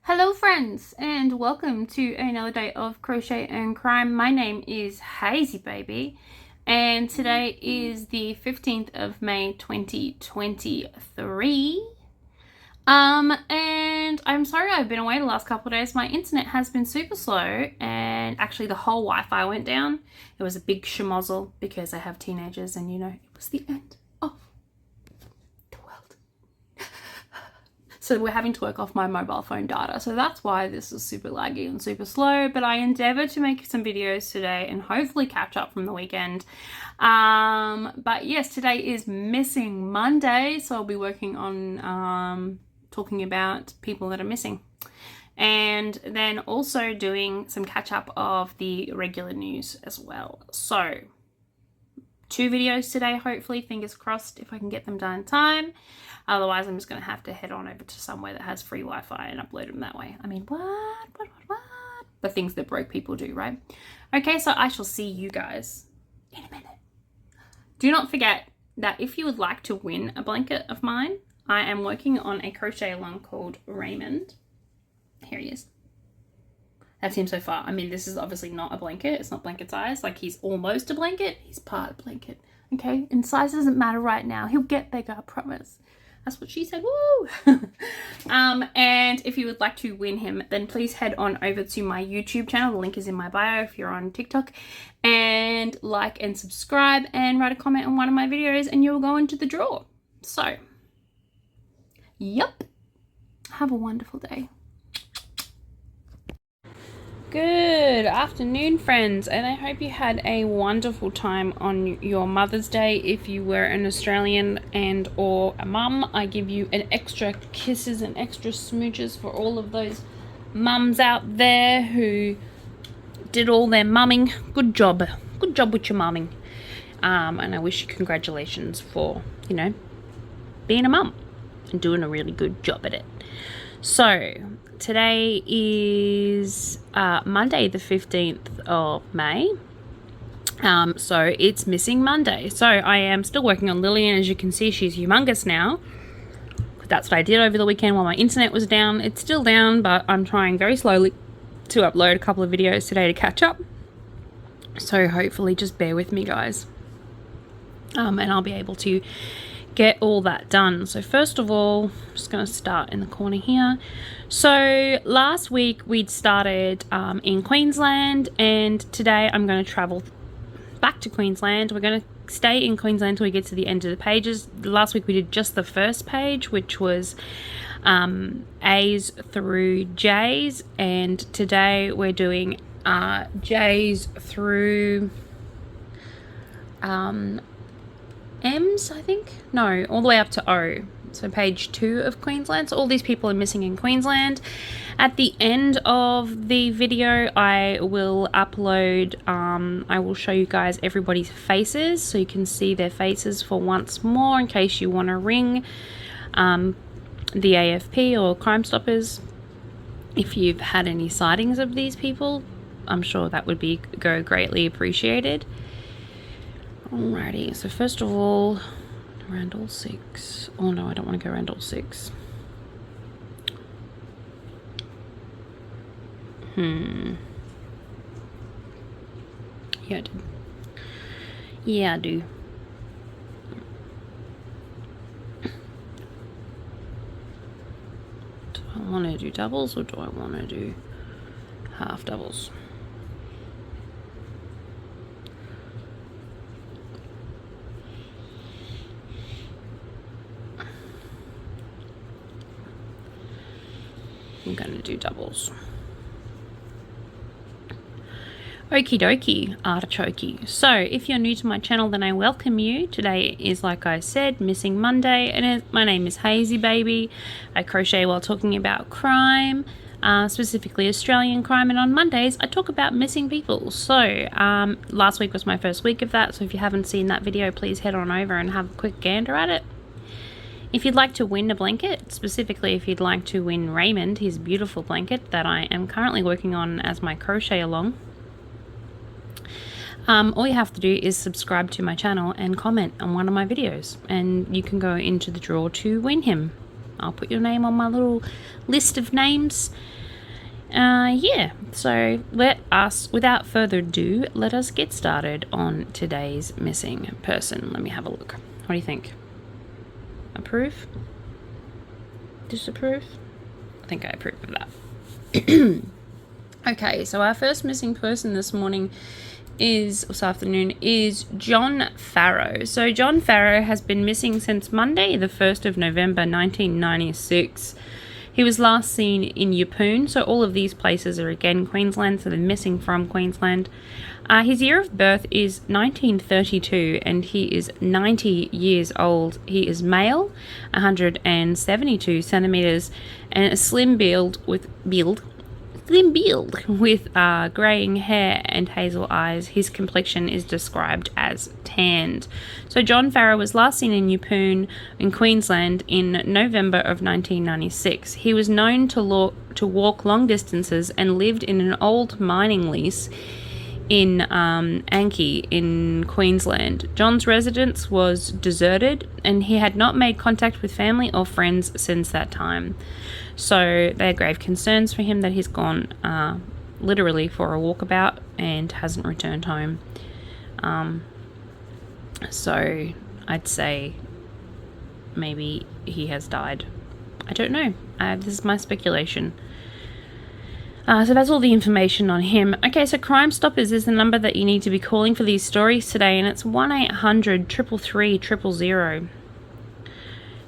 Hello friends, and welcome to another day of Crochet and Crime. My name is Hazy Baby, and today is the 15th of May 2023. And I'm sorry I've been away the last couple of days. My internet has been super slow, and actually the whole Wi-Fi went down. It was a big schmozzle because I have teenagers, and you know, it was the end of the world. So we're having to work off my mobile phone data. So that's why this is super laggy and super slow. But I endeavored to make some videos today and hopefully catch up from the weekend. But yes, today is Missing Monday. So I'll be working on talking about people that are missing. And then also doing some catch up of the regular news as well. So 2 videos today, hopefully, fingers crossed, if I can get them done in time. Otherwise, I'm just going to have to head on over to somewhere that has free Wi-Fi and upload them that way. I mean, what? The things that broke people do, right? Okay, so I shall see you guys in a minute. Do not forget that if you would like to win a blanket of mine, I am working on a crochet along called Raymond. Here he is. That seems so far. I mean, this is obviously not a blanket. It's not blanket size. Like, he's almost a blanket. He's part blanket. Okay? And size doesn't matter right now. He'll get bigger, I promise. That's what she said. Woo! And if you would like to win him, then please head on over to my YouTube channel. The link is in my bio if you're on TikTok. And like and subscribe and write a comment on one of my videos and you'll go into the draw. So, yep. Have a wonderful day. Good afternoon, friends, and I hope you had a wonderful time on your Mother's Day. If you were an Australian and or a mum, I give you an extra kisses and extra smooches for all of those mums out there who did all their mumming. Good job with your mumming. And I wish you congratulations for, you know, being a mum and doing a really good job at it. So today is Monday the 15th of May. So it's Missing Monday. So I am still working on Lillian. As you can see, she's humongous now. That's what I did over the weekend while my internet was down. It's still down, but I'm trying very slowly to upload a couple of videos today to catch up. So hopefully just bear with me, guys. And I'll be able to get all that done. So first of all, I'm just going to start in the corner here. So last week we'd started in Queensland, and today I'm going to travel back to Queensland. We're going to stay in Queensland till we get to the end of the pages. Last week we did just the first page, which was A's through J's, and today we're doing J's through M's, I think? No, all the way up to O. So page 2 of Queensland. So all these people are missing in Queensland. At the end of the video, I will upload, I will show you guys everybody's faces so you can see their faces for once more in case you want to ring the AFP or Crime Stoppers. If you've had any sightings of these people, I'm sure that would be greatly appreciated. Alrighty, so first of all, around all 6. Oh no, I don't want to go around all 6. Yeah, I do. Yeah, I do. Do I want to do doubles or do I want to do half doubles? I'm going to do doubles. Okie dokie, artichoke. So if you're new to my channel, then I welcome you. Today is, like I said, Missing Monday, and my name is Hazy Baby. I crochet while talking about crime, specifically Australian crime, and on Mondays I talk about missing people. So last week was my first week of that, so if you haven't seen that video, please head on over and have a quick gander at it. If you'd like to win a blanket, specifically if you'd like to win Raymond, his beautiful blanket that I am currently working on as my crochet along, all you have to do is subscribe to my channel and comment on one of my videos, and you can go into the draw to win him. I'll put your name on my little list of names. Yeah, so without further ado, let us get started on today's missing person. Let me have a look. What do you think? Approve? Disapprove? I think I approve of that. Okay, so our first missing person this afternoon is John Farrow. So John Farrow has been missing since Monday, the 1st of November 1996. He was last seen in Yeppoon, so all of these places are again Queensland, so they're missing from Queensland. His year of birth is 1932 and he is 90 years old. He is male, 172 centimeters, and a slim build with greying hair and hazel eyes. His complexion is described as tanned. So John Farrow was last seen in Yeppoon in Queensland in November of 1996. He was known to walk long distances and lived in an old mining lease in Anki in Queensland. John's residence was deserted and he had not made contact with family or friends since that time. So there are grave concerns for him that he's gone literally for a walkabout and hasn't returned home. So I'd say maybe he has died. I don't know. This is my speculation. So that's all the information on him. Okay, so Crime Stoppers is the number that you need to be calling for these stories today, and it's 1-800-333-000.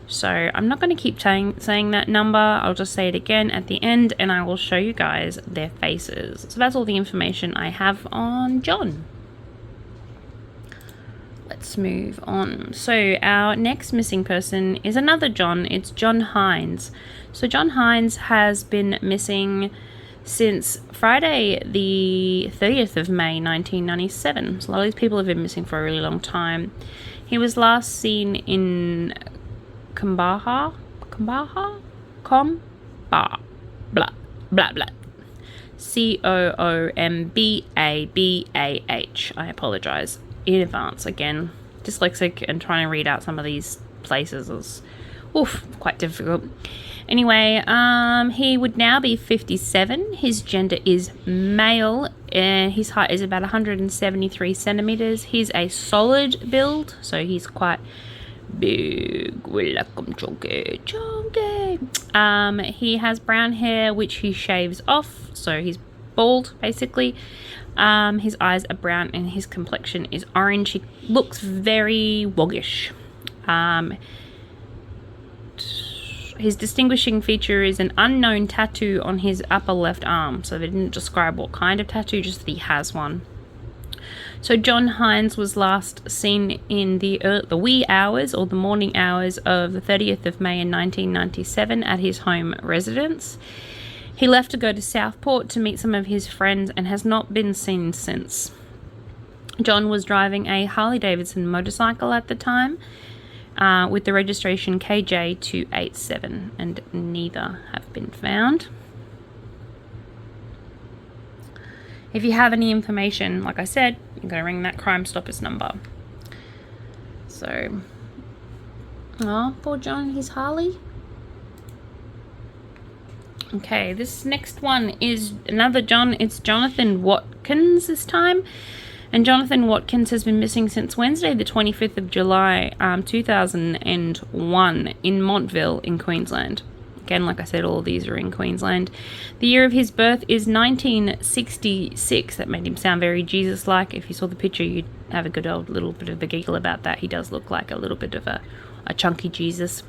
So I'm not going to keep saying that number. I'll just say it again at the end, and I will show you guys their faces. So that's all the information I have on John. Let's move on. So our next missing person is another John. It's John Hines. So John Hines has been missing since Friday the 30th of May 1997. So a lot of these people have been missing for a really long time. He was last seen in Combaha, blah, blah, blah. Coombabah. I apologize in advance. Again, dyslexic and trying to read out some of these places is quite difficult. Anyway, he would now be 57. His gender is male, and his height is about 173 centimeters. He's a solid build, so he's quite big. Welcome, chunky. He has brown hair, which he shaves off, so he's bald, basically. His eyes are brown, and his complexion is orange. He looks very woggish. His distinguishing feature is an unknown tattoo on his upper left arm. So they didn't describe what kind of tattoo, just that he has one. So John Hines was last seen in the wee hours or the morning hours of the 30th of May in 1997 at his home residence. He left to go to Southport to meet some of his friends and has not been seen since. John was driving a Harley-Davidson motorcycle at the time, with the registration KJ287, and neither have been found. If you have any information, like I said, you're going to ring that Crime Stoppers number. So, poor John, his Harley. Okay, this next one is another John. It's Jonathan Watkins this time. And Jonathan Watkins has been missing since Wednesday, the 25th of July, 2001 in Montville in Queensland. Again, like I said, all of these are in Queensland. The year of his birth is 1966. That made him sound very Jesus-like. If you saw the picture, you'd have a good old little bit of a giggle about that. He does look like a little bit of a chunky Jesus.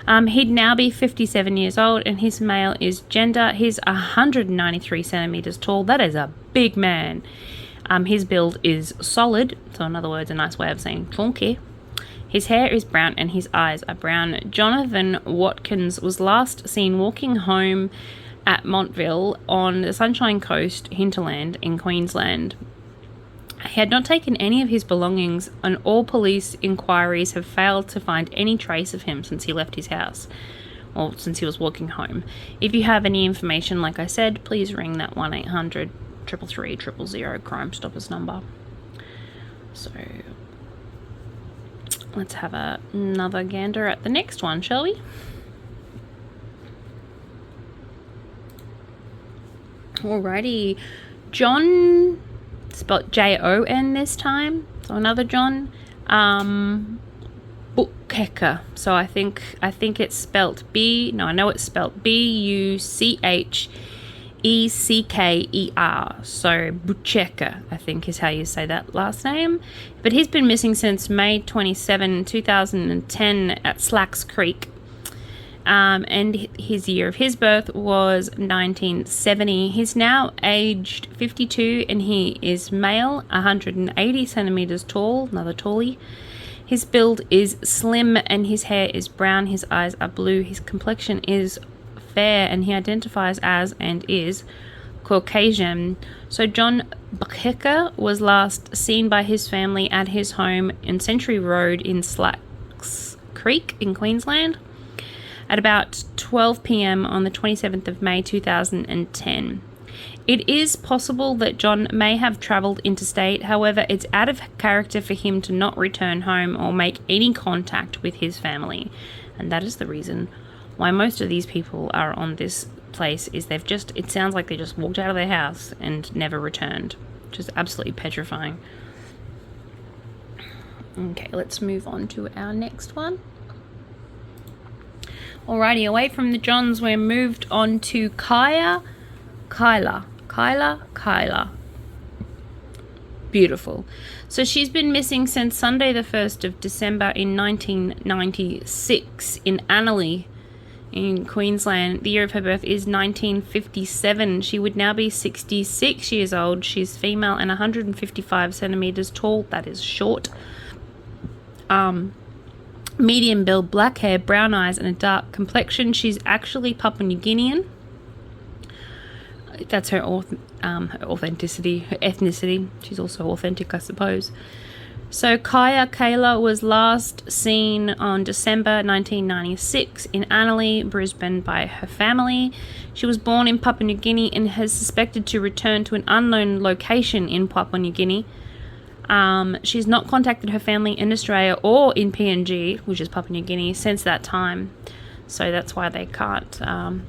He'd now be 57 years old, and his male is gender. He's 193 centimeters tall. That is a big man. His build is solid, so in other words, a nice way of saying chunky. His hair is brown and his eyes are brown. Jonathan Watkins was last seen walking home at Montville on the Sunshine Coast hinterland in Queensland. He had not taken any of his belongings, and all police inquiries have failed to find any trace of him since he left his house, or since he was walking home. If you have any information, like I said, please ring that 1-800-333-000 Crime Stoppers number. So let's have another gander at the next one, shall we? Alrighty. John, spelled Jon this time. So another John. Buchecker. So I think it's spelt I know it's spelt Buchecker. So Buchecker, I think, is how you say that last name. But he's been missing since May 27, 2010 at Slacks Creek. And his year of his birth was 1970. He's now aged 52 and he is male, 180 centimeters tall, another tallie. His build is slim and his hair is brown. His eyes are blue. His complexion is fair and he identifies as and is Caucasian. So John Buchecker was last seen by his family at his home in Century Road in Slacks Creek in Queensland at about 12 p.m. on the 27th of May 2010. It is possible that John may have travelled interstate, however, it's out of character for him to not return home or make any contact with his family. And that is the reason why most of these people are on this place, is it sounds like they just walked out of their house and never returned, which is absolutely petrifying. Okay, let's move on to our next one. Alrighty, away from the Johns, we're moved on to Kyla. Beautiful. So she's been missing since Sunday the 1st of December in 1996 in Annerley in Queensland. The year of her birth is 1957. She would now be 66 years old. She's female and 155 centimeters tall. That is short. Medium build, black hair, brown eyes, and a dark complexion. She's actually Papua New Guinean. That's her authenticity, her ethnicity. She's also authentic, I suppose. So Kayla was last seen on December 1996 in Annerley, Brisbane, by her family. She was born in Papua New Guinea and has suspected to return to an unknown location in Papua New Guinea. She's not contacted her family in Australia or in PNG, which is Papua New Guinea, since that time. So that's why they can't.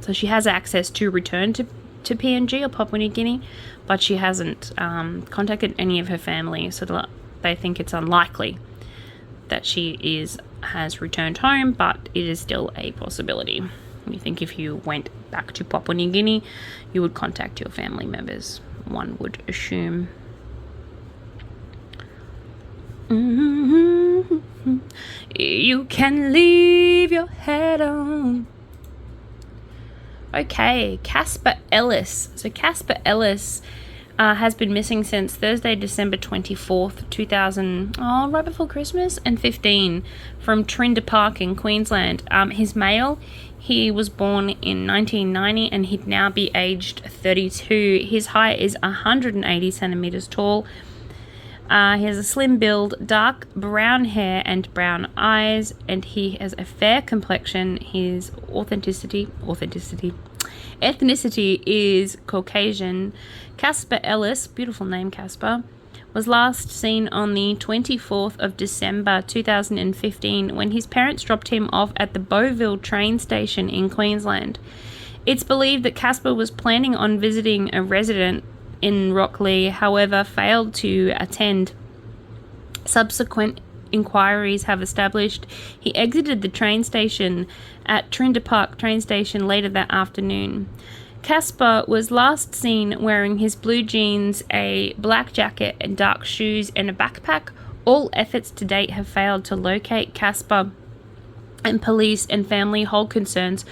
So she has access to return to PNG or Papua New Guinea, but she hasn't contacted any of her family. So they think it's unlikely that she has returned home, but it is still a possibility. You think if you went back to Papua New Guinea, you would contact your family members, one would assume. You can leave your head on. Okay, Casper Ellis. So Casper Ellis has been missing since Thursday, December 24th, 2000, right before Christmas, and 15, from Trinder Park in Queensland. He's male. He was born in 1990 and he'd now be aged 32. His height is 180 centimeters tall. He has a slim build, dark brown hair and brown eyes, and he has a fair complexion. His ethnicity is Caucasian. Casper Ellis, beautiful name Casper, was last seen on the 24th of December 2015 when his parents dropped him off at the Beauville train station in Queensland. It's believed that Casper was planning on visiting a resident in Rockley, however, failed to attend. Subsequent inquiries have established he exited the train station at Trinder Park train station later that afternoon. Casper was last seen wearing his blue jeans, a black jacket and dark shoes and a backpack. All efforts to date have failed to locate Casper, and police and family hold concerns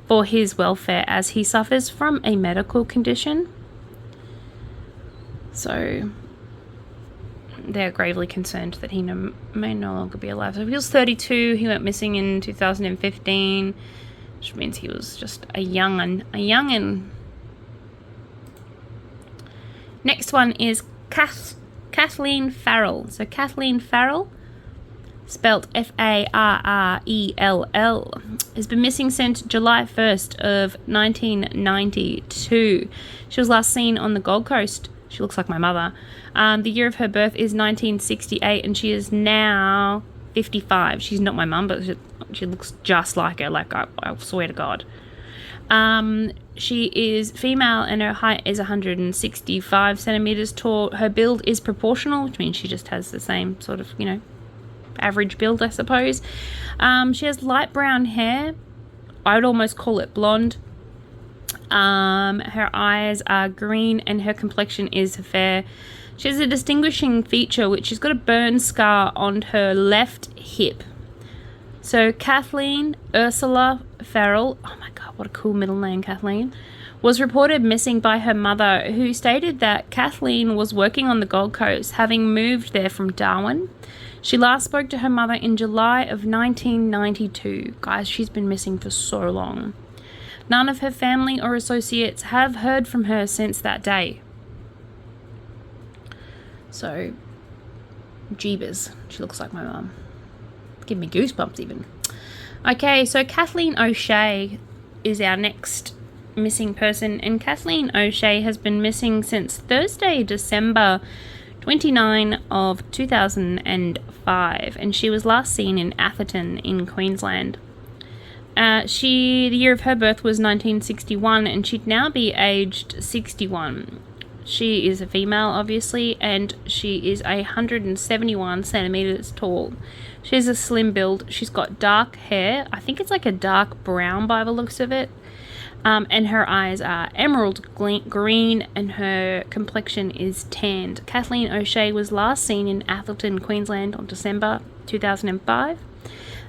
for his welfare as he suffers from a medical condition. So they're gravely concerned that he may no longer be alive. So if he was 32, he went missing in 2015, which means he was just a young'un. Next one is Kathleen Farrell. So Kathleen Farrell, spelt Farrell, has been missing since July 1st of 1992. She was last seen on the Gold Coast. She looks like my mother. The year of her birth is 1968 and she is now 55. She's not my mum, but she looks just like her, like I swear to God. she is female and her height is 165 centimeters tall. Her build is proportional, which means she just has the same sort of, you know, average build, I suppose. She has light brown hair. I would almost call it blonde. Her eyes are green and her complexion is fair. She has a distinguishing feature, which she's got a burn scar on her left hip. So Kathleen Ursula Farrell, oh my god, what a cool middle name, Kathleen, was reported missing by her mother, who stated that Kathleen was working on the Gold Coast, having moved there from Darwin. She last spoke to her mother in July of 1992. Guys, she's been missing for so long. None of her family or associates have heard from her since that day. So, jeebus, she looks like my mum. Give me goosebumps even. Okay, so Kathleen O'Shea is our next missing person, and Kathleen O'Shea has been missing since Thursday, December 29 of 2005, and she was last seen in Atherton in Queensland. The year of her birth was 1961, and she'd now be aged 61. She is a female, obviously, and she is 171 centimeters tall. She has a slim build. She's got dark hair. I think it's like a dark brown by the looks of it. And her eyes are emerald green, and her complexion is tanned. Kathleen O'Shea was last seen in Atherton, Queensland on December 2005.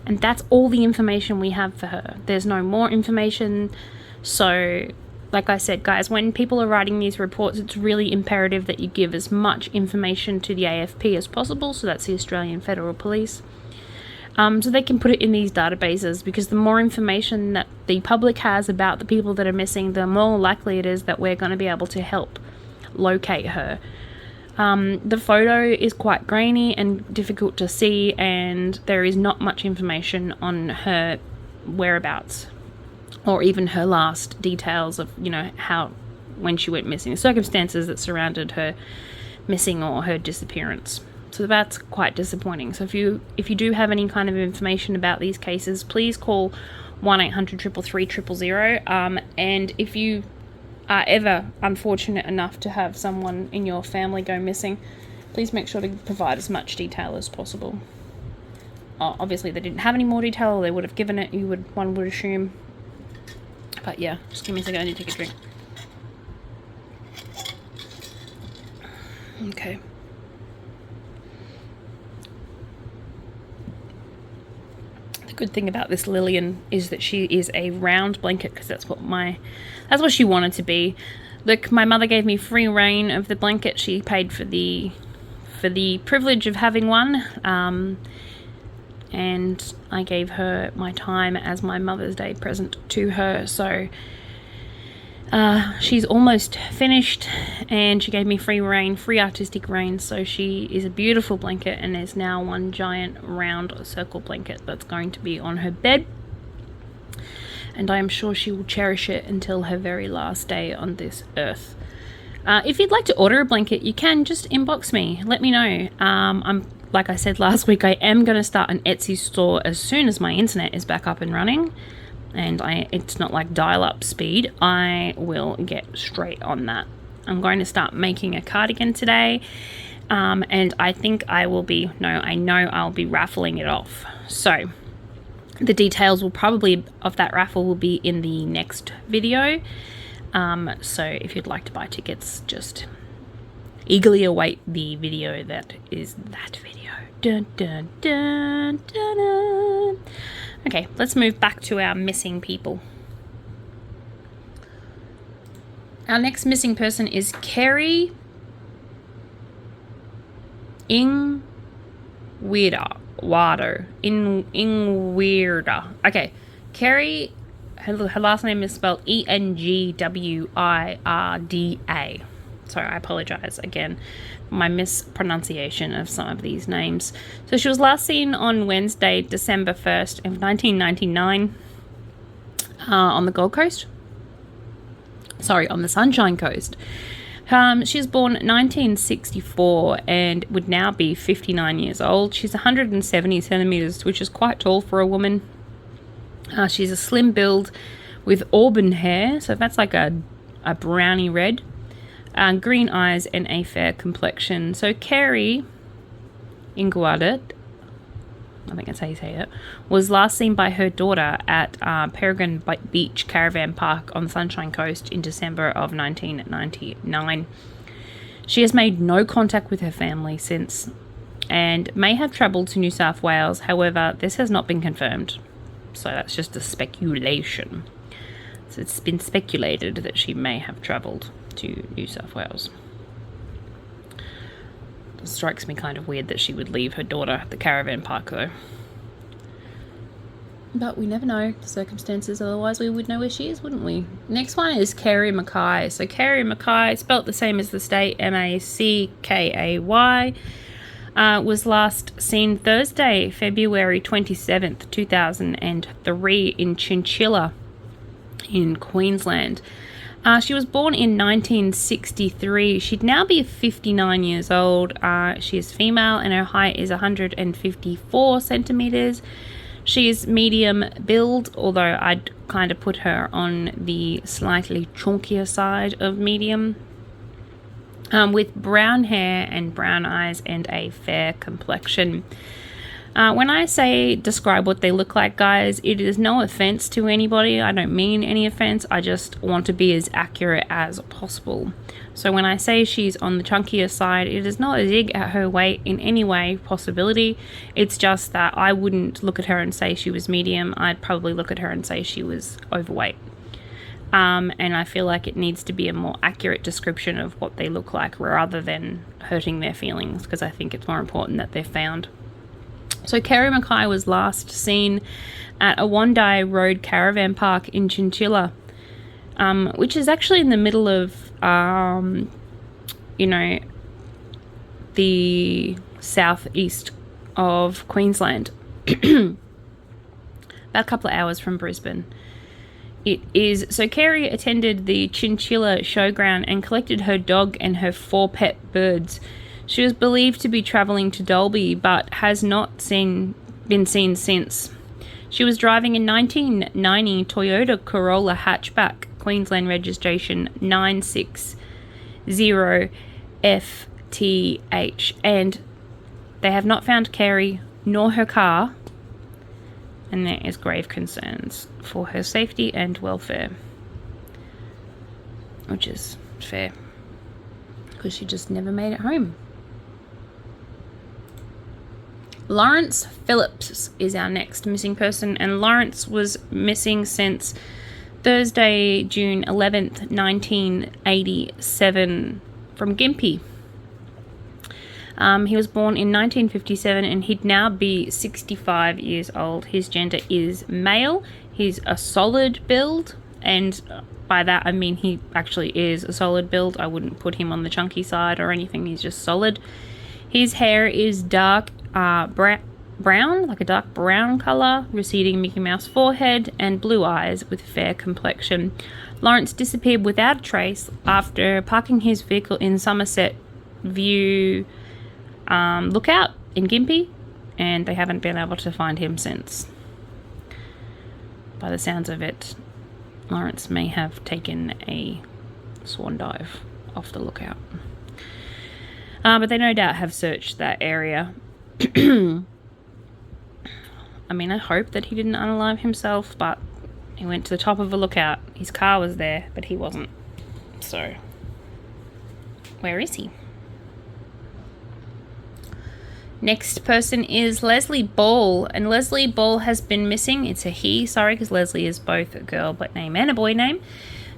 And that's all the information we have for her. There's no more information. So, like I said, guys, when people are writing these reports, it's really imperative that you give as much information to the AFP as possible. So that's the Australian Federal Police. So they can put it in these databases, because the more information that the public has about the people that are missing, the more likely it is that we're going to be able to help locate her. The photo is quite grainy and difficult to see, and there is not much information on her whereabouts or even her last details of, you know, when she went missing, the circumstances that surrounded her missing or her disappearance. So that's quite disappointing. So if you do have any kind of information about these cases, please call 1-800-333-000. And if you are ever unfortunate enough to have someone in your family go missing, please make sure to provide as much detail as possible. Obviously, they didn't have any more detail, or they would have given it, one would assume. But yeah, just give me a second, I need to take a drink. Okay. The good thing about this Lillian is that she is a round blanket, because that's what she wanted to be. Look, my mother gave me free reign of the blanket. She paid for the privilege of having one, and I gave her my time as my Mother's Day present to her. So she's almost finished, and she gave me free reign, free artistic reign. So she is a beautiful blanket, and there's now one giant round circle blanket that's going to be on her bed, and I am sure she will cherish it until her very last day on this earth. If you'd like to order a blanket, you can just inbox me. Let me know. Like I said last week, I am going to start an Etsy store as soon as my internet is back up and running. And it's not like dial-up speed. I will get straight on that. I'm going to start making a cardigan today. And I think I know I'll be raffling it off. So the details of that raffle will be in the next video. So if you'd like to buy tickets, just eagerly await the video that is that video. Dun, dun, dun, dun, dun. Okay, let's move back to our missing people. Our next missing person is Kerry Ingwirda. Okay, Kerry, her last name is spelled Engwirda. Sorry, I apologize again for my mispronunciation of some of these names. So she was last seen on Wednesday, December 1st of 1999 on the Gold Coast. Sorry, on the Sunshine Coast. She was born 1964 and would now be 59 years old. She's 170 centimeters, which is quite tall for a woman. She's a slim build with auburn hair, so that's like a browny red, green eyes, and a fair complexion. So Carrie Inguadet, I think that's how you say it, was last seen by her daughter at Peregrine Beach Caravan Park on the Sunshine Coast in December of 1999. She has made no contact with her family since and may have travelled to New South Wales. However, this has not been confirmed, so that's just a speculation. So it's been speculated that she may have travelled to New South Wales. It strikes me kind of weird that she would leave her daughter at the caravan park, though. But we never know the circumstances, otherwise we would know where she is, wouldn't we? Next one is Carrie Mackay. So Carrie Mackay, spelt the same as the state, Mackay, was last seen Thursday, February 27th, 2003 in Chinchilla in Queensland. She was born in 1963. She'd now be 59 years old. She is female and her height is 154 centimeters. She is medium build, although I'd kind of put her on the slightly chunkier side of medium, with brown hair and brown eyes and a fair complexion. When I say describe what they look like, guys, it is no offense to anybody. I don't mean any offense. I just want to be as accurate as possible. So when I say she's on the chunkier side, it is not a dig at her weight in any way possibility. It's just that I wouldn't look at her and say she was medium. I'd probably look at her and say she was overweight. And I feel like it needs to be a more accurate description of what they look like rather than hurting their feelings, because I think it's more important that they're found. So Carrie Mackay was last seen at a Wandai Road Caravan Park in Chinchilla, which is actually in the middle of, the southeast of Queensland, about a couple of hours from Brisbane. So Carrie attended the Chinchilla Showground and collected her dog and her 4 pet birds. She was believed to be travelling to Dalby, but has not been seen since. She was driving a 1990 Toyota Corolla hatchback, Queensland registration 960FTH, and they have not found Carrie nor her car, and there is grave concerns for her safety and welfare, which is fair, because she just never made it home. Lawrence Phillips is our next missing person, and Lawrence was missing since Thursday, June 11th, 1987, from Gympie. He was born in 1957 and he'd now be 65 years old. His gender is male. He's a solid build, and by that I mean he actually is a solid build. I wouldn't put him on the chunky side or anything. He's just solid. His hair is dark brown, like a dark brown color, receding Mickey Mouse forehead, and blue eyes with fair complexion. Lawrence disappeared without a trace after parking his vehicle in Somerset View Lookout in Gympie, and they haven't been able to find him since. By the sounds of it, Lawrence may have taken a swan dive off the lookout. But they no doubt have searched that area. I mean, I hope that he didn't unalive himself, but he went to the top of a lookout. His car was there, but he wasn't. So, where is he? Next person is Leslie Ball, and Leslie Ball has been missing. It's a he, sorry, because Leslie is both a girl name and a boy name.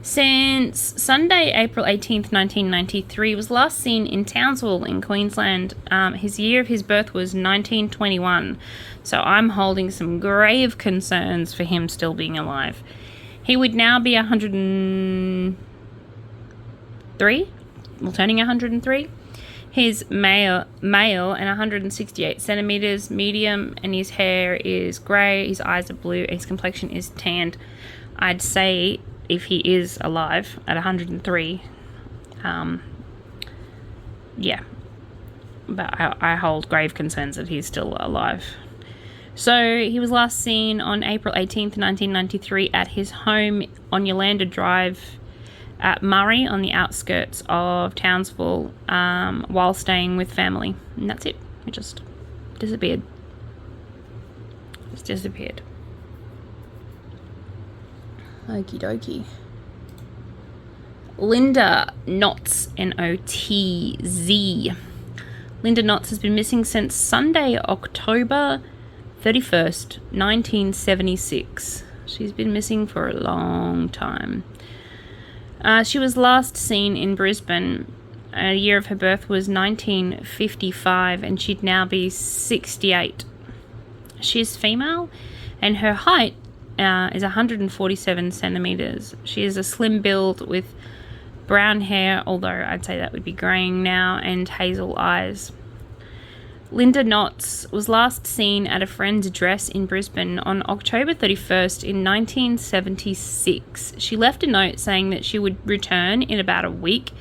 Since Sunday, April 18th, 1993, was last seen in Townsville in Queensland. His year of his birth was 1921, so I'm holding some grave concerns for him still being alive. He would now be 103, well, turning 103. He's male and 168 centimeters, medium, and his hair is grey, his eyes are blue, and his complexion is tanned. I'd say if he is alive at 103, yeah, but I hold grave concerns that he's still alive. So he was last seen on April 18th, 1993 at his home on Yolanda Drive at Murray on the outskirts of Townsville while staying with family. And that's it. It just disappeared. Just disappeared. Okie dokie. Linda Knotts, N-O-T-Z. Linda Knotts has been missing since Sunday, October 31st, 1976. She's been missing for a long time. She was last seen in Brisbane. The year of her birth was 1955, and she'd now be 68. She's female, and her height is 147 centimeters. She is a slim build with brown hair, although I'd say that would be greying now, and hazel eyes. Linda Knotts was last seen at a friend's address in Brisbane on October 31st in 1976. She left a note saying that she would return in about a week.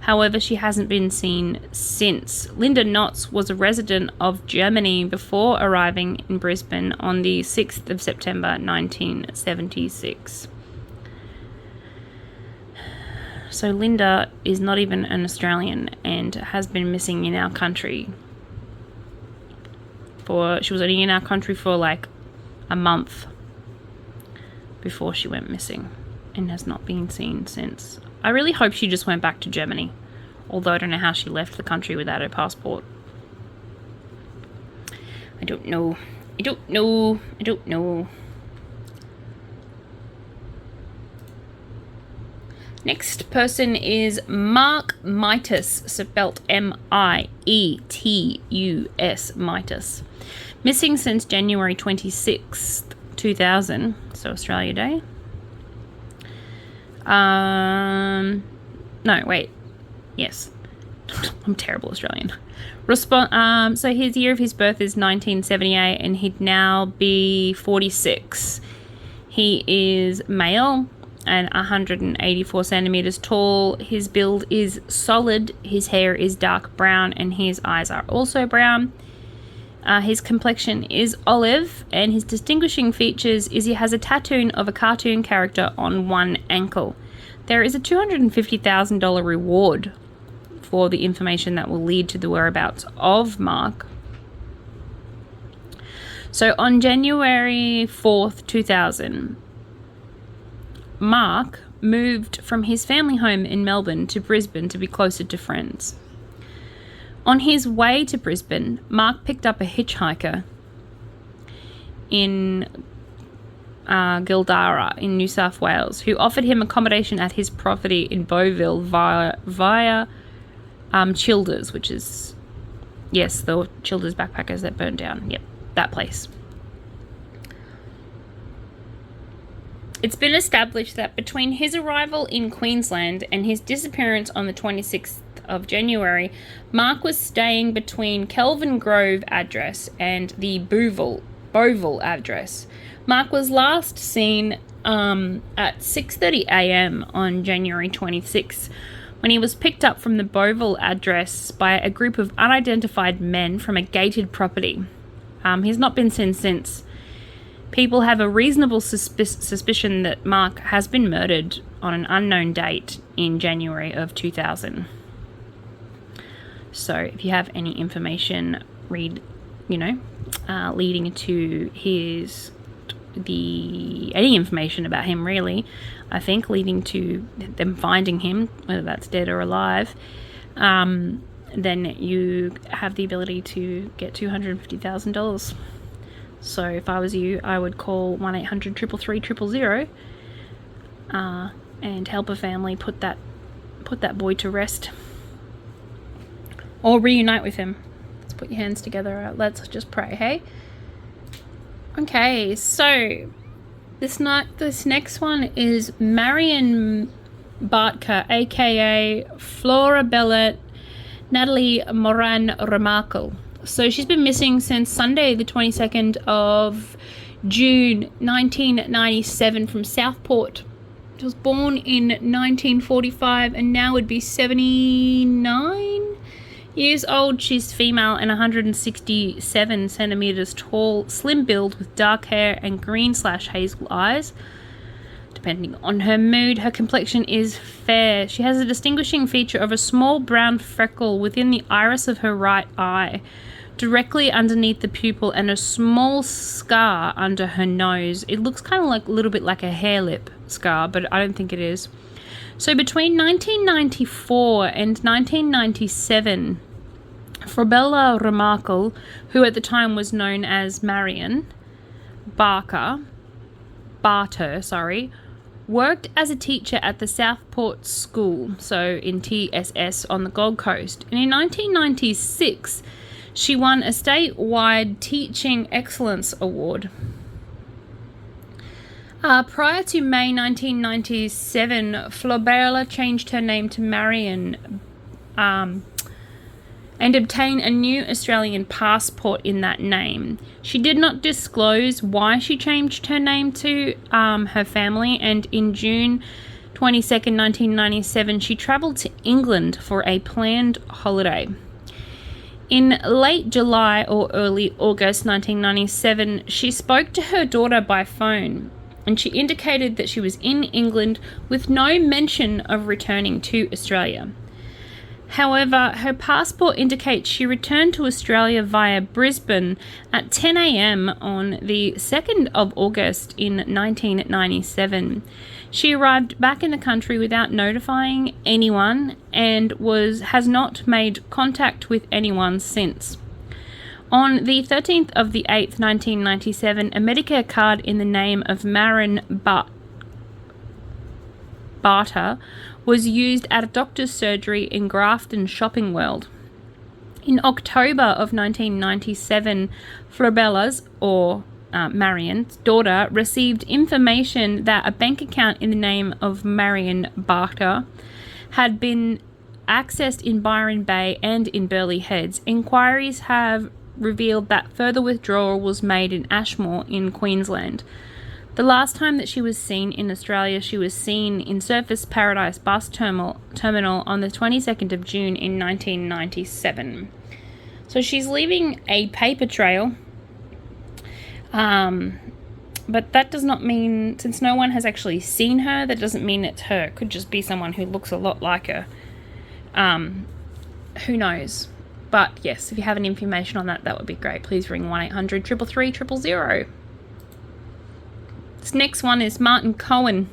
However, she hasn't been seen since. Linda Knotts was a resident of Germany before arriving in Brisbane on the 6th of September 1976. So Linda is not even an Australian and has been missing in our country. She was only in our country for like a month before she went missing and has not been seen since. I really hope she just went back to Germany, although I don't know how she left the country without her passport. I don't know. Next person is Mark Mitus, spelt M-I-E-T-U-S, Mitus. Missing since January 26th, 2000, so Australia Day. No, wait. Yes. I'm terrible Australian. So his year of his birth is 1978, and he'd now be 46. He is male and 184 centimeters tall. His build is solid. His hair is dark brown, and his eyes are also brown. His complexion is olive, and his distinguishing features is he has a tattoo of a cartoon character on one ankle. There is a $250,000 reward for the information that will lead to the whereabouts of Mark. So on January 4th, 2000, Mark moved from his family home in Melbourne to Brisbane to be closer to friends. On his way to Brisbane, Mark picked up a hitchhiker in Gildara in New South Wales, who offered him accommodation at his property in Beauville via Childers, which is, yes, the Childers backpackers that burned down. Yep, that place. It's been established that between his arrival in Queensland and his disappearance on the 26th of January, Mark was staying between Kelvin Grove address and the Beauville address. Mark was last seen at 6:30 a.m. on January 26th when he was picked up from the Beauville address by a group of unidentified men from a gated property. He's not been seen since. People have a reasonable suspicion that Mark has been murdered on an unknown date in January of 2000. So if you have any information, leading to any information about him, really, I think, leading to them finding him, whether that's dead or alive, then you have the ability to get $250,000. So if I was you, I would call 1-800-333-000 and help a family put that boy to rest, or reunite with him. Let's put your hands together. Let's just pray, hey? Okay, so this next one is Marion Bartka, aka Flora Bellet Natalie Moran Remarkle. So she's been missing since Sunday, the 22nd of June 1997 from Southport. She was born in 1945 and now would be 79 years old. She's female and 167 centimeters tall, slim build with dark hair and green/hazel eyes. depending on her mood. Her complexion is fair. She has a distinguishing feature of a small brown freckle within the iris of her right eye, directly underneath the pupil, and a small scar under her nose. It looks kind of like a little bit like a hair lip scar, but I don't think it is. So between 1994 and 1997, Frabella Remarkle, who at the time was known as Marion Barter, worked as a teacher at the Southport School, so in TSS on the Gold Coast. And in 1996, she won a statewide Teaching Excellence Award. Prior to May 1997, Flobella changed her name to Marion and obtained a new Australian passport in that name. She did not disclose why she changed her name to her family, and in June 22nd, 1997, she travelled to England for a planned holiday. In late July or early August 1997, she spoke to her daughter by phone, and she indicated that she was in England with no mention of returning to Australia. However, her passport indicates she returned to Australia via Brisbane at 10 a.m. on the 2nd of August in 1997. She arrived back in the country without notifying anyone and has not made contact with anyone since. On the 13th of the 8th, 1997, a Medicare card in the name of Marion Barter was used at a doctor's surgery in Grafton Shopping World. In October of 1997, Flobella's, or Marion's, daughter received information that a bank account in the name of Marion Barter had been accessed in Byron Bay and in Burleigh Heads. Inquiries have revealed that further withdrawal was made in Ashmore in Queensland. The last time that she was seen in Australia, she was seen in Surfers Paradise bus terminal on the 22nd of June in 1997. So she's leaving a paper trail, but that does not mean, since no one has actually seen her, that doesn't mean it's her. It could just be someone who looks a lot like her. Who knows? But yes, if you have any information on that, that would be great. Please ring 1-800-333-000. This next one is Martin Cohen.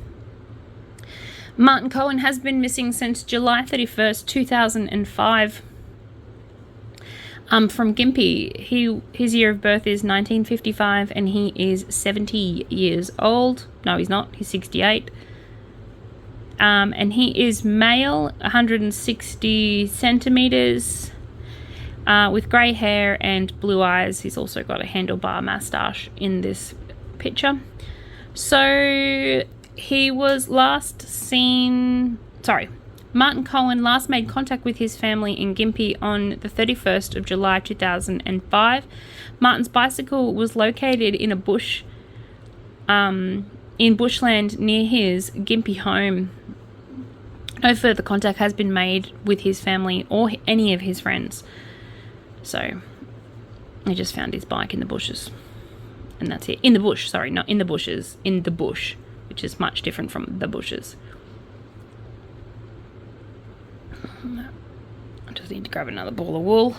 Martin Cohen has been missing since July 31st, 2005. From Gympie. His year of birth is 1955 and he is 70 years old. No, he's not. He's 68. And he is male, 160 centimeters, with grey hair and blue eyes. He's also got a handlebar moustache in this picture. So he was last seen, Martin Cohen last made contact with his family in Gympie on the 31st of July 2005. Martin's bicycle was located in a bush, in bushland near his Gympie home. No further contact has been made with his family or any of his friends. So he just found his bike in the bushes. And that's it. In the bush, sorry, not in the bushes. In the bush, which is much different from the bushes. I just need to grab another ball of wool.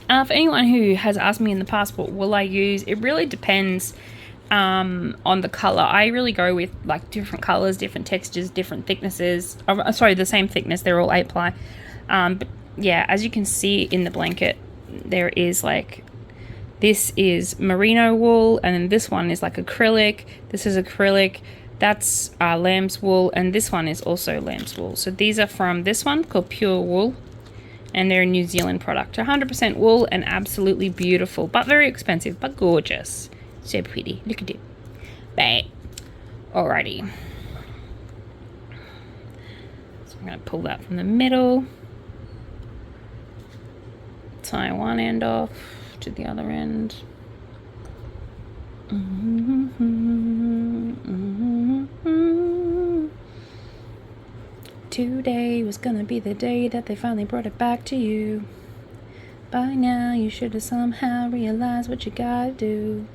For anyone who has asked me in the past what will I use, it really depends on the colour. I really go with like different colours, different textures, different thicknesses. The same thickness, they're all 8 ply. But yeah, as you can see in the blanket, there is like, this is merino wool, and then this one is like acrylic. This is acrylic. That's lamb's wool, and this one is also lamb's wool. So these are from this one called Pure Wool, and they're a New Zealand product. 100% wool and absolutely beautiful, but very expensive, but gorgeous. So pretty. Look at it. Bang. Alrighty. So I'm going to pull that from the middle. Tie one end off to the other end. Today was gonna be the day that they finally brought it back to you. By now you should have somehow realized what you gotta do.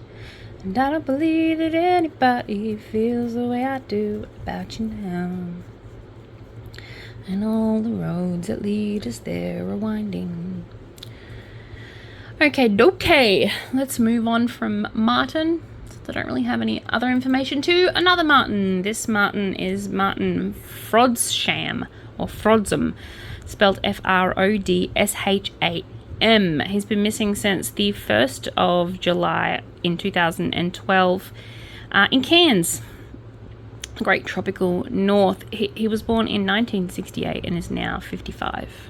And I don't believe that anybody feels the way I do about you now. And all the roads that lead us there are winding. Okay, let's move on from Martin. I don't really have any other information to another Martin. This Martin is Martin Frodsham, or Frodsham, spelled Frodsham. He's been missing since the 1st of July in 2012 in Cairns, Great Tropical North. He was born in 1968 and is now 55.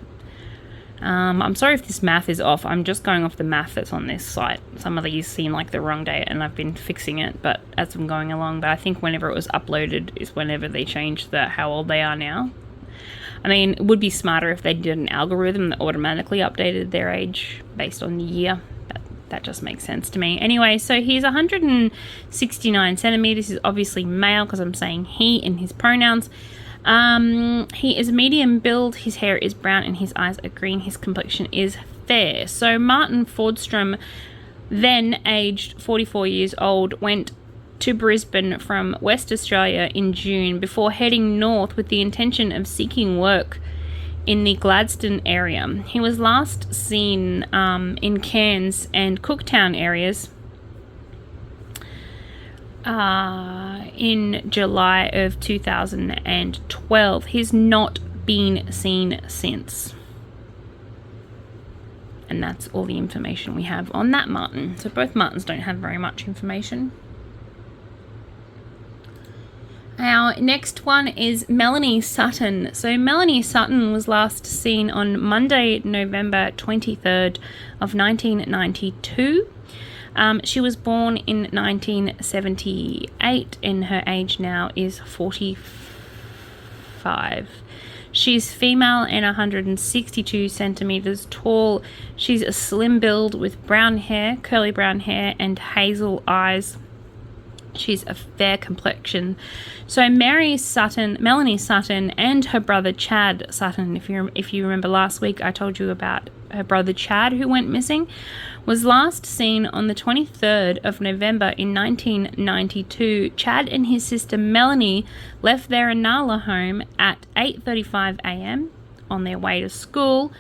I'm sorry if this math is off. I'm just going off the math that's on this site. Some of these seem like the wrong date and I've been fixing it but as I'm going along. But I think whenever it was uploaded is whenever they changed how old they are now. I mean, it would be smarter if they did an algorithm that automatically updated their age based on the year. But that just makes sense to me. Anyway, so he's 169 centimeters. He's obviously male because I'm saying he in his pronouns. He is medium build, his hair is brown and his eyes are green, his complexion is fair. So Martin Fordstrom, then aged 44 years old, went to Brisbane from West Australia in June before heading north with the intention of seeking work in the Gladstone area. He was last seen in Cairns and Cooktown areas in July of 2012. He's not been seen since. And that's all the information we have on that Martin. So both Martins don't have very much information. Our next one is Melanie Sutton. So Melanie Sutton was last seen on Monday, November 23rd of 1992. She was born in 1978 and her age now is 45. She's female and 162 centimeters tall. She's a slim build with brown hair, curly brown hair and hazel eyes. She's a fair complexion. So Melanie Sutton and her brother Chad Sutton, if you remember last week I told you about her brother Chad who went missing, was last seen on the 23rd of November in 1992. Chad and his sister Melanie left their Inala home at 8:35 a.m. on their way to school.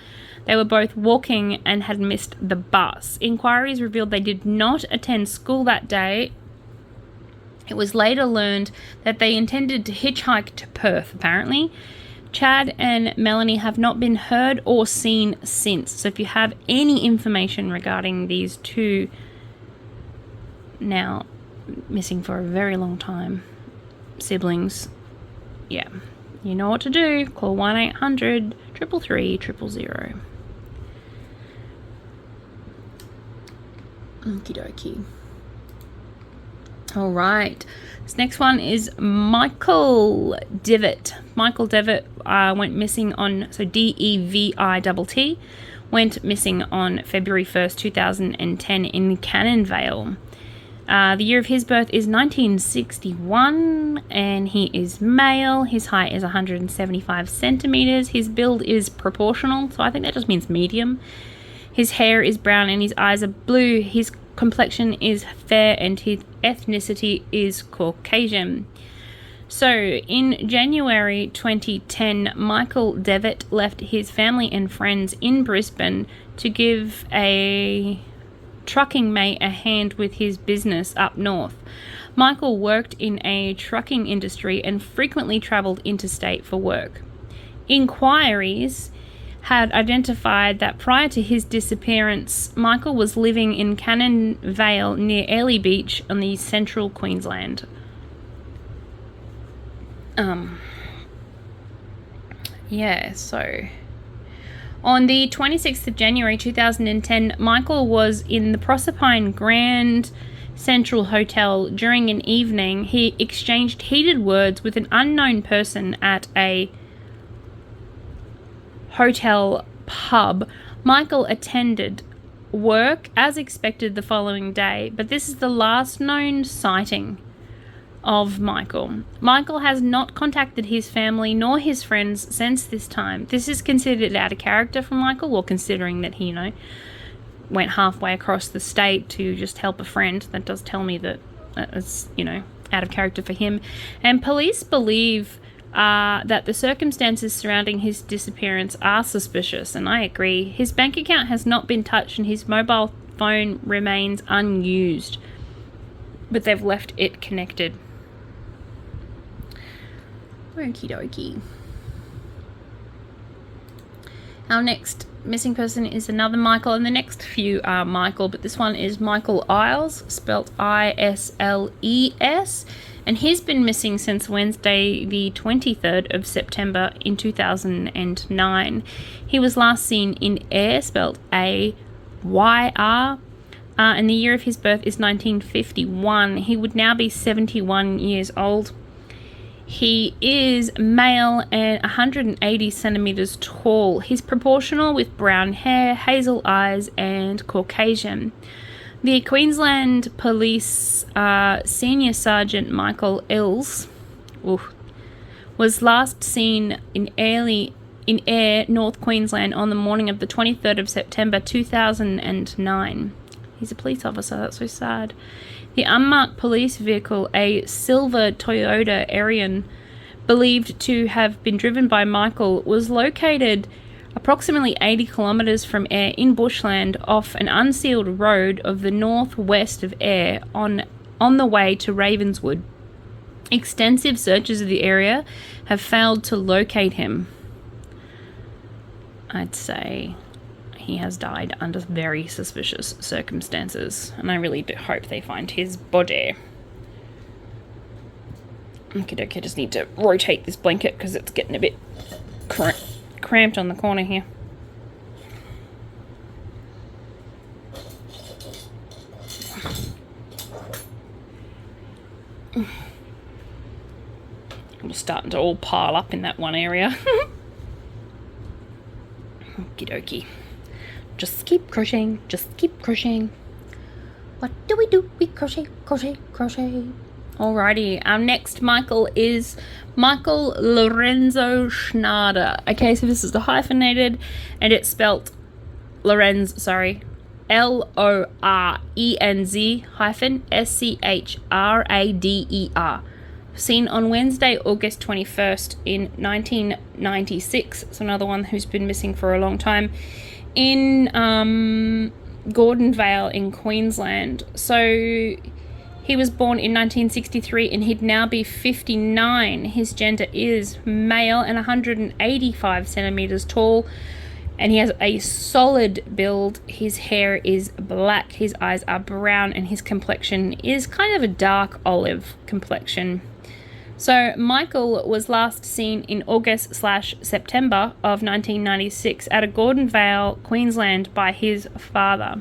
They were both walking and had missed the bus. Inquiries revealed they did not attend school that day. It was later learned that they intended to hitchhike to Perth, apparently. Chad and Melanie have not been heard or seen since. So if you have any information regarding these two now missing for a very long time siblings, yeah, you know what to do. Call 1-800-333-000. Okie dokie. All right, this next one is Michael Devitt. Michael Devitt went missing on, so D-E-V-I-T-T, went missing on February 1st, 2010 in Cannon Vale. The year of his birth is 1961 and he is male. His height is 175 centimeters. His build is proportional, so I think that just means medium. His hair is brown and his eyes are blue. His complexion is fair and his ethnicity is Caucasian. So in January 2010, Michael Devitt left his family and friends in Brisbane to give a trucking mate a hand with his business up north. Michael worked in a trucking industry and frequently travelled interstate for work. Inquiries had identified that prior to his disappearance, Michael was living in Cannon Vale near Airlie Beach on the central Queensland. So on the 26th of January 2010, Michael was in the Proserpine Grand Central Hotel during an evening. He exchanged heated words with an unknown person at a hotel pub. Michael attended work as expected the following day, but this is the last known sighting of Michael. Michael has not contacted his family nor his friends since this time. This is considered out of character for Michael, well, considering that he, went halfway across the state to just help a friend. That does tell me that That was, you know, out of character for him. And police believe that the circumstances surrounding his disappearance are suspicious, and I agree. His bank account has not been touched and his mobile phone remains unused, but they've left it connected. Okie dokie. Our next missing person is another Michael, and the next few are Michael, but this one is Michael Isles, spelt Isles, and he's been missing since Wednesday the 23rd of September in 2009. He was last seen in Ayr, spelt A-Y-R, and the year of his birth is 1951. He would now be 71 years old. He is male and 180 centimeters tall. He's proportional with brown hair, hazel eyes, and Caucasian. The Queensland Police Senior Sergeant Michael Ills was last seen in Ayr, North Queensland on the morning of the 23rd of September 2009. He's a police officer, that's so sad. The unmarked police vehicle, a silver Toyota Arion, believed to have been driven by Michael, was located approximately 80 kilometres from Ayr in bushland off an unsealed road of the northwest of Ayr on the way to Ravenswood. Extensive searches of the area have failed to locate him. I'd say he has died under very suspicious circumstances, and I really do hope they find his body. Okay, I just need to rotate this blanket because it's getting a bit cramped on the corner here. I'm starting to all pile up in that one area. Okie dokie. Just keep crocheting, just keep crocheting. What do? We crochet, crochet, crochet. Alrighty, our next Michael is Michael Lorenzo Schneider. Okay, so this is the hyphenated, and it's spelt Lorenz, L-O-R-E-N-Z hyphen S-C-H-R-A-D-E-R. Seen on Wednesday, August 21st in 1996. So another one who's been missing for a long time. In Gordonvale in Queensland. So he was born in 1963 and he'd now be 59. His gender is male and 185 centimeters tall, and he has a solid build. His hair is black, his eyes are brown, and his complexion is kind of a dark olive complexion. So Michael was last seen in August/September of 1996 at a Gordonvale, Queensland by his father.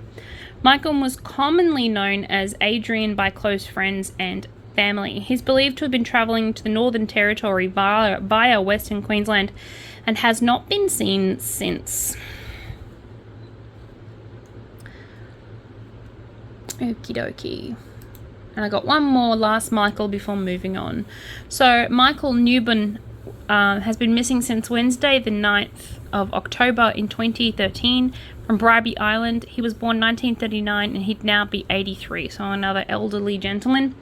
Michael was commonly known as Adrian by close friends and family. He's believed to have been travelling to the Northern Territory via Western Queensland and has not been seen since. Okie dokie. And I got one more last Michael before moving on. So Michael Newburn has been missing since Wednesday, the 9th of October in 2013 from Bribie Island. He was born 1939 and he'd now be 83, so another elderly gentleman.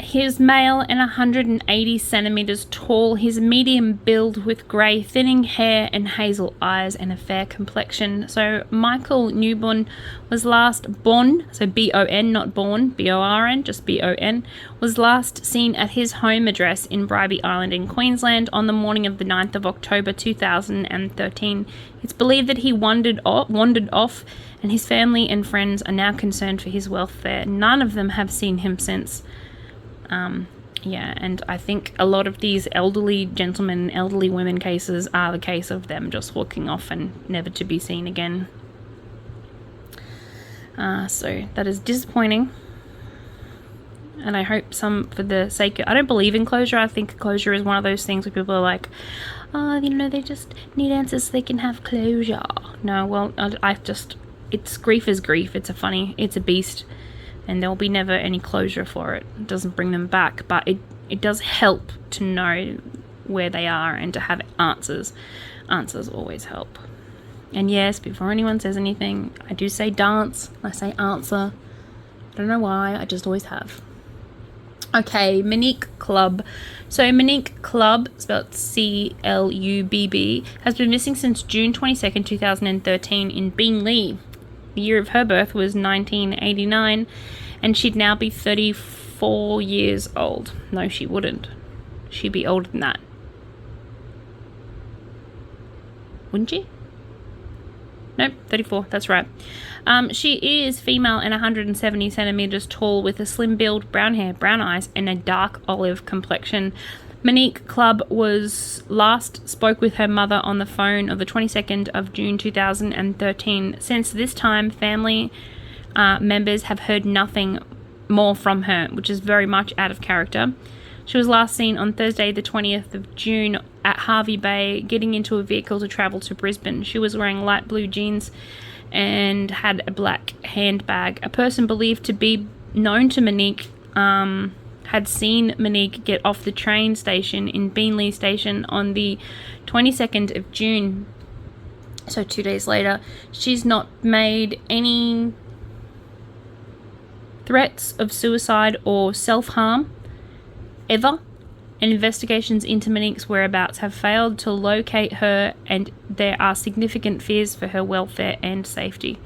He's male and 180 centimeters tall. He's medium build with grey thinning hair and hazel eyes and a fair complexion. So Michael Newburn was last born, so B-O-N, not born, B-O-R-N, just B-O-N, was last seen at his home address in Bribie Island in Queensland on the morning of the 9th of October 2013. It's believed that he wandered off, and his family and friends are now concerned for his welfare. None of them have seen him since. Yeah, and I think a lot of these elderly gentlemen, elderly women cases are the case of them just walking off and never to be seen again. So that is disappointing. And I hope for the sake of, I don't believe in closure. I think closure is one of those things where people are like, oh, they just need answers so they can have closure. No, well, it's grief is grief. It's a beast, and there'll be never any closure for it. It doesn't bring them back, but it does help to know where they are and to have answers. Answers always help. And yes, before anyone says anything, I do say dance. I say answer. I don't know why, I just always have. Okay, Monique Clubb. So Monique Clubb, spelled C-L-U-B-B, has been missing since June 22nd, 2013 in Beenleigh. The year of her birth was 1989, and she'd now be 34 years old. No, she wouldn't. She'd be older than that. Wouldn't she? Nope, 34, that's right. She is female and 170 centimeters tall with a slim build, brown hair, brown eyes, and a dark olive complexion. Monique Clubb was last spoke with her mother on the phone on the 22nd of June 2013. Since this time, family members have heard nothing more from her, which is very much out of character. She was last seen on Thursday, the 20th of June at Hervey Bay, getting into a vehicle to travel to Brisbane. She was wearing light blue jeans and had a black handbag. A person believed to be known to Monique had seen Monique get off the train station in Beenleigh Station on the 22nd of June. So 2 days later. She's not made any threats of suicide or self-harm ever, and investigations into Monique's whereabouts have failed to locate her, and there are significant fears for her welfare and safety,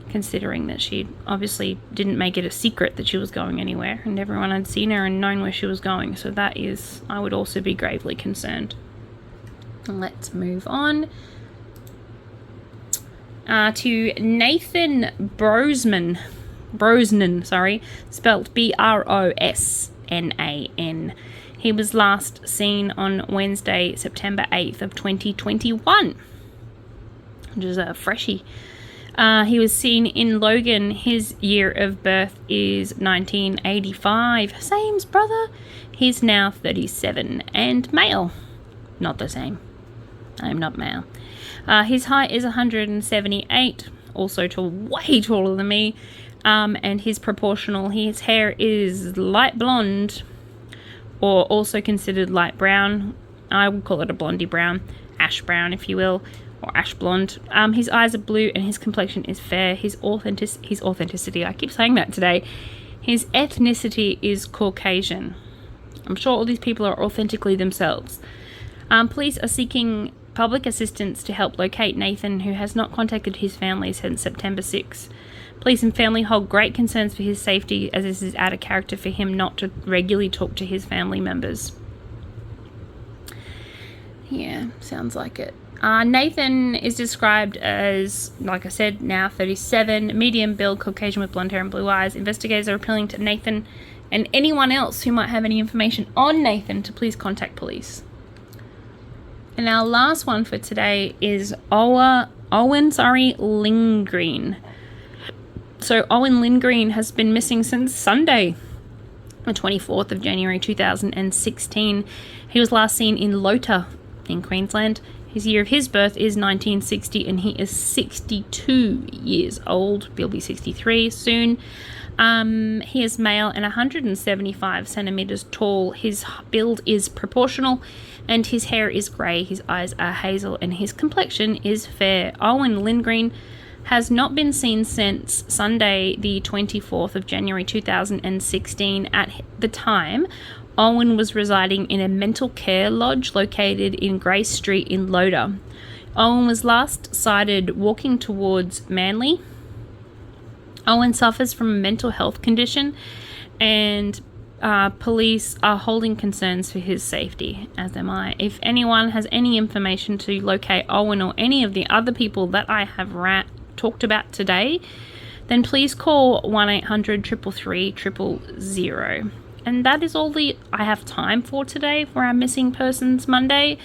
considering that she obviously didn't make it a secret that she was going anywhere and everyone had seen her and known where she was going. So that is, I would also be gravely concerned. Let's move on to Nathan Brosnan, spelt B-R-O-S-N-A-N. He was last seen on Wednesday, September 8th of 2021, which is a freshie. He was seen in Logan. His year of birth is 1985. Same's brother. He's now 37 and male. Not the same. I'm not male. His height is 178, also tall, way taller than me. And he's proportional. His hair is light blonde, or also considered light brown. I would call it a blondie brown, ash brown if you will, or ash blonde. His eyes are blue and his complexion is fair. His authenticity, I keep saying that today. His ethnicity is Caucasian. I'm sure all these people are authentically themselves. Police are seeking public assistance to help locate Nathan, who has not contacted his family since September 6. Police and family hold great concerns for his safety, as this is out of character for him not to regularly talk to his family members. Yeah, sounds like it. Nathan is described as, like I said, now 37, medium build, Caucasian with blonde hair and blue eyes. Investigators are appealing to Nathan and anyone else who might have any information on Nathan to please contact police. And our last one for today is Owen Lindgreen. So Owen Lindgreen has been missing since Sunday, the 24th of January 2016. He was last seen in Lota in Queensland. His year of his birth is 1960 and he is 62 years old. He'll be 63 soon. He is male and 175 centimeters tall. His build is proportional and his hair is grey. His eyes are hazel and his complexion is fair. Owen Lindgreen has not been seen since Sunday, the 24th of January 2016. At the time, Owen was residing in a mental care lodge located in Grace Street in Loda. Owen was last sighted walking towards Manly. Owen suffers from a mental health condition, and police are holding concerns for his safety, as am I. If anyone has any information to locate Owen or any of the other people that I have talked about today, then please call 1-800-333-000. And that is all I have time for today for our Missing Persons Monday.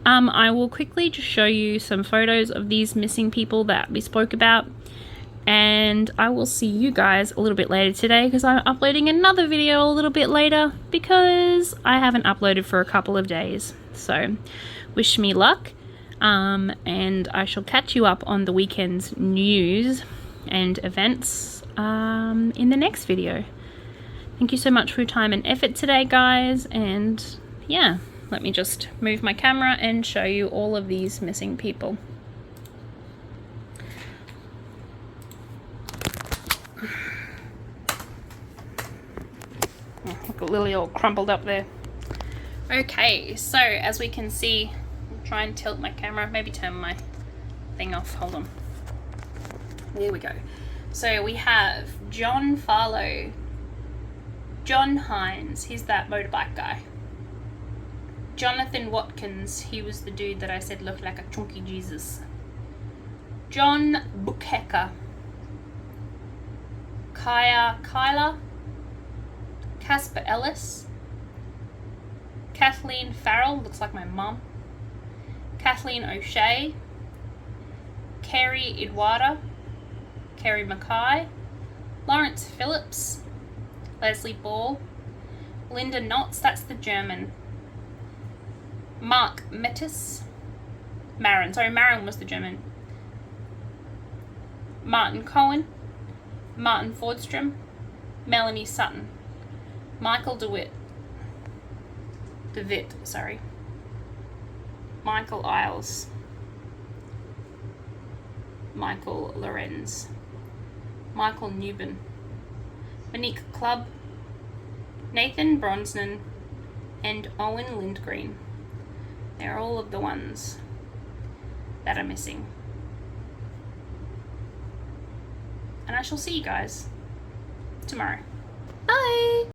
I will quickly just show you some photos of these missing people that we spoke about, and I will see you guys a little bit later today because I'm uploading another video a little bit later because I haven't uploaded for a couple of days. So wish me luck. And I shall catch you up on the weekend's news and events in the next video. Thank you so much for your time and effort today, guys, and yeah, let me just move my camera and show you all of these missing people. Lily all crumpled up there. Okay, so as we can see, I'll try and tilt my camera, maybe turn my thing off. Hold on. There we go. So we have John Farlow, John Hines, he's that motorbike guy. Jonathan Watkins, he was the dude that I said looked like a chunky Jesus. John Buchecker, Kyla, Casper Ellis, Kathleen Farrell, looks like my mum, Kathleen O'Shea, Kerry Edwarda, Kerry Mackay, Lawrence Phillips, Leslie Ball, Linda Knotts, that's the German, Mark Mettis, Marin was the German, Martin Cohen, Martin Fordstrom, Melanie Sutton, Michael DeWitt, Michael Isles, Michael Lorenz, Michael Newman, Monique Clubb, Nathan Bronsnan, and Owen Lindgreen. They're all of the ones that are missing. And I shall see you guys tomorrow. Bye!